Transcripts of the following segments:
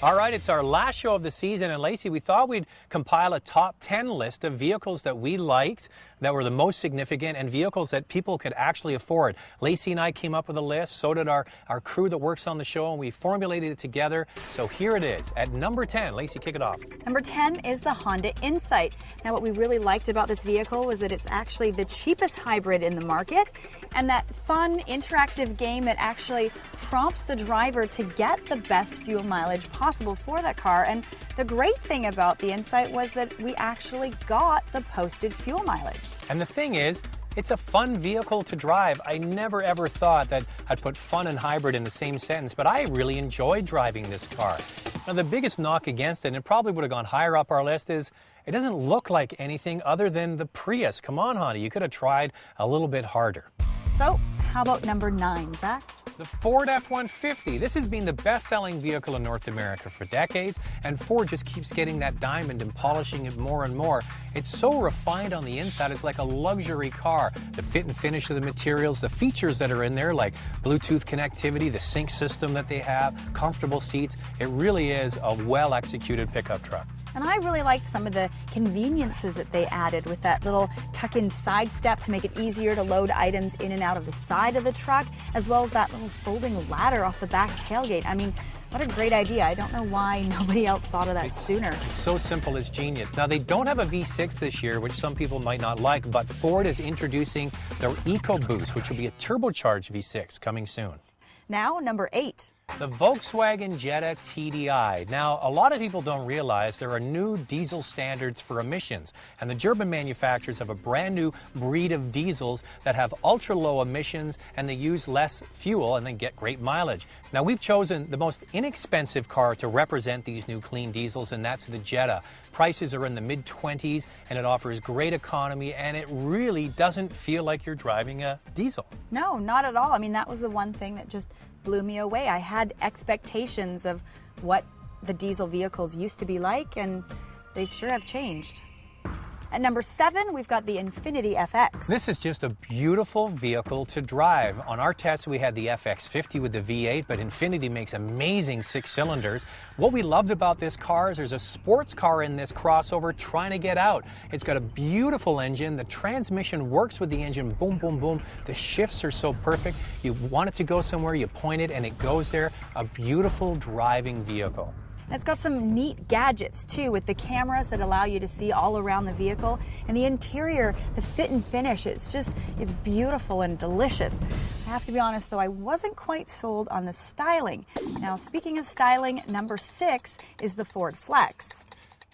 All right, it's our last show of the season, and Lacey, we thought we'd compile a top 10 list of vehicles that we liked, that were the most significant, and vehicles that people could actually afford. Lacey and I came up with a list, so did our crew that works on the show, and we formulated it together. So here it is. At number 10, Lacey, kick it off. Number 10 is the Honda Insight. Now, what we really liked about this vehicle was that it's actually the cheapest hybrid in the market, and that fun, interactive game that actually prompts the driver to get the best fuel mileage possible for that car. And the great thing about the Insight was that we actually got the posted fuel mileage. And the thing is, it's a fun vehicle to drive. I never ever thought that I'd put fun and hybrid in the same sentence, but I really enjoyed driving this car. Now, the biggest knock against it, and it probably would have gone higher up our list, is it doesn't look like anything other than the Prius. Come on, Honda, you could have tried a little bit harder. So, how about number 9, Zach? The Ford F-150. This has been the best-selling vehicle in North America for decades, and Ford just keeps getting that diamond and polishing it more and more. It's so refined on the inside, it's like a luxury car. The fit and finish of the materials, the features that are in there, like Bluetooth connectivity, the sync system that they have, comfortable seats. It really is a well-executed pickup truck. And I really liked some of the conveniences that they added with that little tuck-in side step to make it easier to load items in and out of the side of the truck, as well as that little folding ladder off the back tailgate. I mean, what a great idea. I don't know why nobody else thought of that sooner. It's so simple, it's genius. Now, they don't have a V6 this year, which some people might not like, but Ford is introducing their EcoBoost, which will be a turbocharged V6 coming soon. Now, number 8. The Volkswagen Jetta TDI. Now, a lot of people don't realize there are new diesel standards for emissions, and the German manufacturers have a brand new breed of diesels that have ultra-low emissions, and they use less fuel and then get great mileage. Now, we've chosen the most inexpensive car to represent these new clean diesels, and that's the Jetta. Prices are in the mid-20s, and it offers great economy, and it really doesn't feel like you're driving a diesel. No, not at all. I mean, that was the one thing that just blew me away. I had expectations of what the diesel vehicles used to be like, and they sure have changed. At number 7, we've got the Infiniti FX. This is just a beautiful vehicle to drive. On our test, we had the FX50 with the V8, but Infiniti makes amazing 6 cylinders. What we loved about this car is there's a sports car in this crossover trying to get out. It's got a beautiful engine. The transmission works with the engine. Boom, boom, boom. The shifts are so perfect. You want it to go somewhere, you point it, and it goes there. A beautiful driving vehicle. And it's got some neat gadgets too, with the cameras that allow you to see all around the vehicle. And the interior, the fit and finish, it's beautiful and delicious. I have to be honest though, I wasn't quite sold on the styling. Now, speaking of styling, number 6 is the Ford Flex.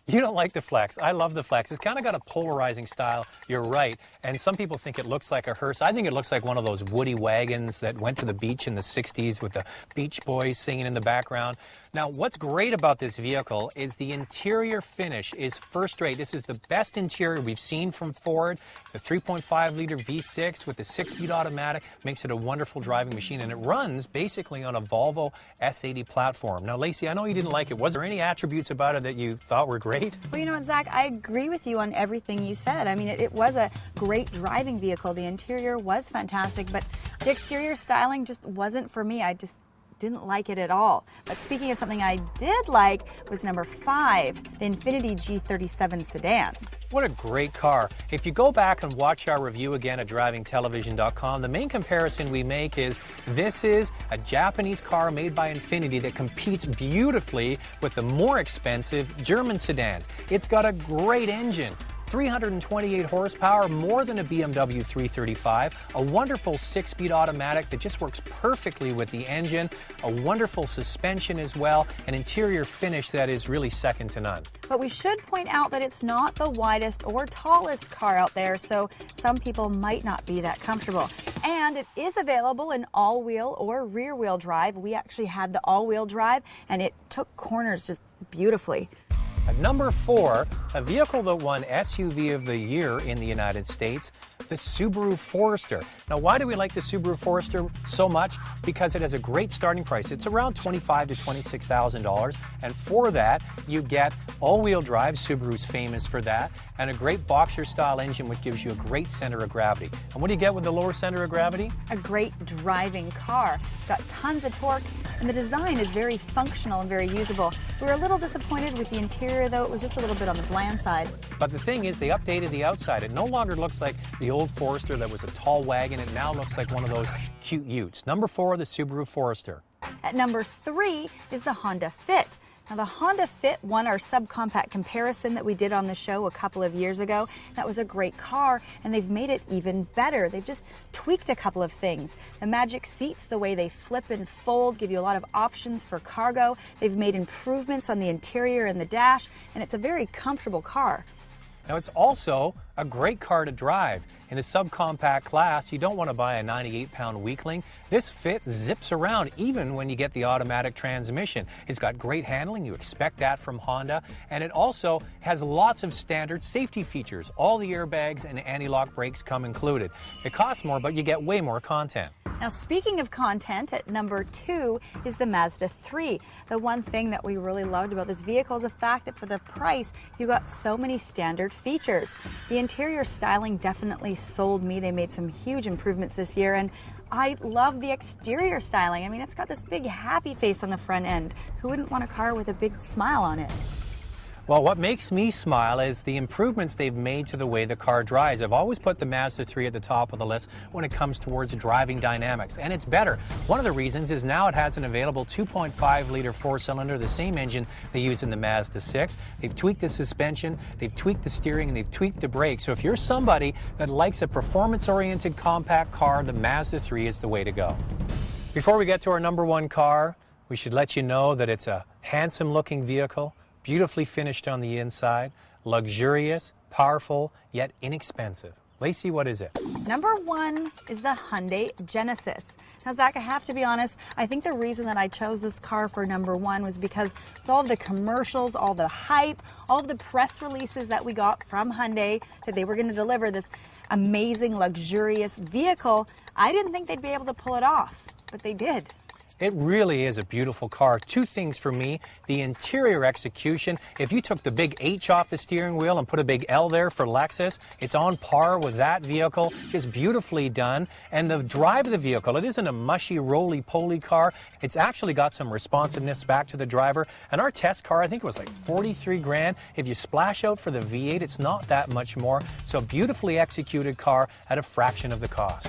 You don't like the Flex. I love the Flex. It's kind of got a polarizing style. You're right. And some people think it looks like a hearse. I think it looks like one of those woody wagons that went to the beach in the 60s with the Beach Boys singing in the background. Now, what's great about this vehicle is the interior finish is first rate. This is the best interior we've seen from Ford. The 3.5-liter V6 with the 6-speed automatic makes it a wonderful driving machine, and it runs basically on a Volvo S80 platform. Now, Lacey, I know you didn't like it. Was there any attributes about it that you thought were great? Well, you know what, Zach, I agree with you on everything you said. I mean, it was a great driving vehicle. The interior was fantastic, but the exterior styling just wasn't for me. I just didn't like it at all. But speaking of something I did like was number 5, the Infiniti G37 sedan. What a great car. If you go back and watch our review again at drivingtelevision.com, the main comparison we make is this is a Japanese car made by Infiniti that competes beautifully with the more expensive German sedans. It's got a great engine. 328 horsepower, more than a BMW 335, a wonderful 6-speed automatic that just works perfectly with the engine, a wonderful suspension as well, an interior finish that is really second to none. But we should point out that it's not the widest or tallest car out there, so some people might not be that comfortable. And it is available in all-wheel or rear-wheel drive. We actually had the all-wheel drive, and it took corners just beautifully. At number 4, a vehicle that won SUV of the Year in the United States, the Subaru Forester. Now, why do we like the Subaru Forester so much? Because it has a great starting price. It's around $25,000 to $26,000, and for that, you get all-wheel drive. Subaru's famous for that, and a great boxer-style engine, which gives you a great center of gravity. And what do you get with the lower center of gravity? A great driving car. It's got tons of torque, and the design is very functional and very usable. We were a little disappointed with the interior, though. It was just a little bit on the bland side. But the thing is, they updated the outside. It no longer looks like the old Forester that was a tall wagon. It now looks like one of those cute utes. Number 4, the Subaru Forester. At number 3 is the Honda Fit. Now, the Honda Fit won our subcompact comparison that we did on the show a couple of years ago. That was a great car, and they've made it even better. They've just tweaked a couple of things. The magic seats, the way they flip and fold, give you a lot of options for cargo. They've made improvements on the interior and the dash, and it's a very comfortable car. Now, it's also a great car to drive. In the subcompact class, you don't want to buy a 98-pound weakling. This Fit zips around even when you get the automatic transmission. It's got great handling. You expect that from Honda. And it also has lots of standard safety features. All the airbags and anti-lock brakes come included. It costs more, but you get way more content. Now, speaking of content, at number 2 is the Mazda III. The one thing that we really loved about this vehicle is the fact that for the price, you got so many standard features. The interior styling definitely sold me. They made some huge improvements this year, and I love the exterior styling. I mean, it's got this big happy face on the front end. Who wouldn't want a car with a big smile on it? Well, what makes me smile is the improvements they've made to the way the car drives. I've always put the Mazda 3 at the top of the list when it comes towards driving dynamics, and it's better. One of the reasons is now it has an available 2.5-liter four-cylinder, the same engine they use in the Mazda 6. They've tweaked the suspension, they've tweaked the steering, and they've tweaked the brakes. So if you're somebody that likes a performance-oriented compact car, the Mazda 3 is the way to go. Before we get to our number 1 car, we should let you know that it's a handsome-looking vehicle, beautifully finished on the inside, luxurious, powerful, yet inexpensive. Lacey, what is it? Number 1 is the Hyundai Genesis. Now, Zach, I have to be honest, I think the reason that I chose this car for number 1 was because of all the commercials, all the hype, all of the press releases that we got from Hyundai that they were going to deliver this amazing, luxurious vehicle. I didn't think they'd be able to pull it off, but they did. It really is a beautiful car. 2 things for me. The interior execution. If you took the big H off the steering wheel and put a big L there for Lexus, it's on par with that vehicle. Just beautifully done. And the drive of the vehicle, it isn't a mushy, roly-poly car. It's actually got some responsiveness back to the driver. And our test car, I think it was like 43 grand. If you splash out for the V8, it's not that much more. So a beautifully executed car at a fraction of the cost.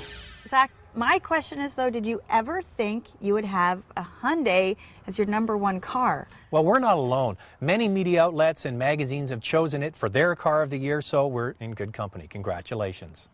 Zach, my question is, though, did you ever think you would have a Hyundai as your number 1 car? Well, we're not alone. Many media outlets and magazines have chosen it for their car of the year, so we're in good company. Congratulations.